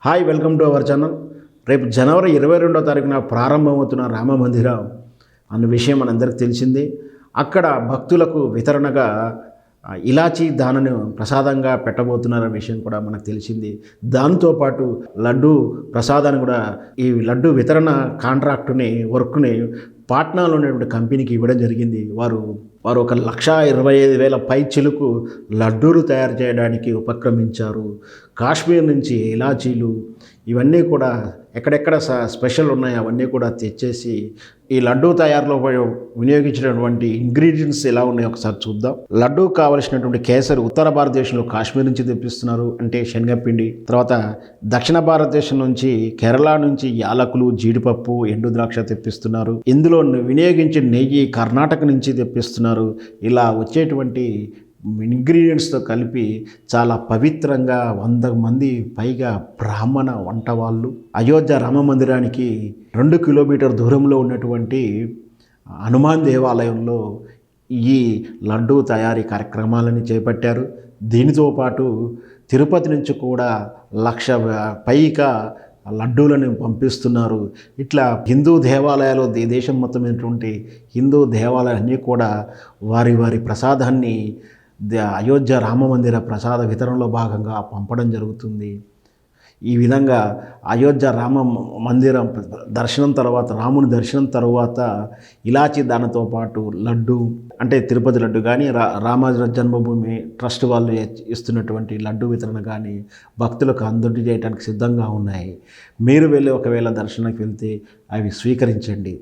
Hi, welcome to our channel. రేపు జనవరి 22వ తారీఖున ప్రారంభమవుతున్న రామ మందిరం అన్న విషయం మనందరికీ తెలిసింది. అక్కడ భక్తులకు వితరణగా ఇలాచీ దానను ప్రసాదంగా పెట్టబోతున్నారనే విషయం కూడా మనకు తెలిసింది. దాంతోపాటు లడ్డు ప్రసాదాన్ని కూడా ఈ లడ్డు వితరణ వర్క్ని పాట్నాలో ఉన్నటువంటి కంపెనీకి ఇవ్వడం జరిగింది. వారు 1,25,000 పై చిలుకు లడ్డూలు తయారు చేయడానికి ఉపక్రమించారు. కాశ్మీర్ నుంచి ఇలాచీలు ఇవన్నీ కూడా ఎక్కడెక్కడ స్పెషల్ ఉన్నాయో అవన్నీ కూడా తెచ్చేసి ఈ లడ్డూ తయారులో వినియోగించినటువంటి ఇంగ్రీడియంట్స్ ఎలా ఉన్నాయో ఒకసారి చూద్దాం. లడ్డూ కావలసినటువంటి కేసరి ఉత్తర భారతదేశంలో కాశ్మీర్ నుంచి తెప్పిస్తున్నారు, అంటే శనగపిండి. తర్వాత దక్షిణ భారతదేశం నుంచి కేరళ నుంచి యాలకులు, జీడిపప్పు, ఎండు ద్రాక్ష తెప్పిస్తున్నారు. ఇందులో వినియోగించిన నెయ్యి కర్ణాటక నుంచి తెప్పిస్తున్నారు. ఇలా వచ్చేటువంటి ఇంగ్రీడియంట్స్తో కలిపి చాలా పవిత్రంగా 100 మంది పైగా బ్రాహ్మణ వంట వాళ్ళు అయోధ్య రామ మందిరానికి 2 కిలోమీటర్ దూరంలో ఉన్నటువంటి హనుమాన్ దేవాలయంలో ఈ లడ్డూ తయారీ కార్యక్రమాలని చేపట్టారు. దీనితో పాటు తిరుపతి నుంచి కూడా 1,00,000 పైగా లడ్డూలను పంపిస్తున్నారు. ఇట్లా హిందూ దేవాలయాలు దేశం మొత్తమైనటువంటి హిందూ దేవాలయాలన్నీ కూడా వారి ప్రసాదాన్ని అయోధ్య రామ మందిర ప్రసాద వితరణలో భాగంగా పంపడం జరుగుతుంది. ఈ విధంగా అయోధ్య రామ మందిరం దర్శనం తర్వాత, రాముని దర్శనం తర్వాత ఇలాచీ దానితో పాటు లడ్డు, అంటే తిరుపతి లడ్డు కానీ రామ జన్మభూమి ట్రస్ట్ వాళ్ళు ఇస్తున్నటువంటి లడ్డు వితరణ కానీ భక్తులకు అందరి చేయడానికి సిద్ధంగా ఉన్నాయి. మీరు వెళ్ళి ఒకవేళ దర్శనానికి వెళ్తే అవి స్వీకరించండి.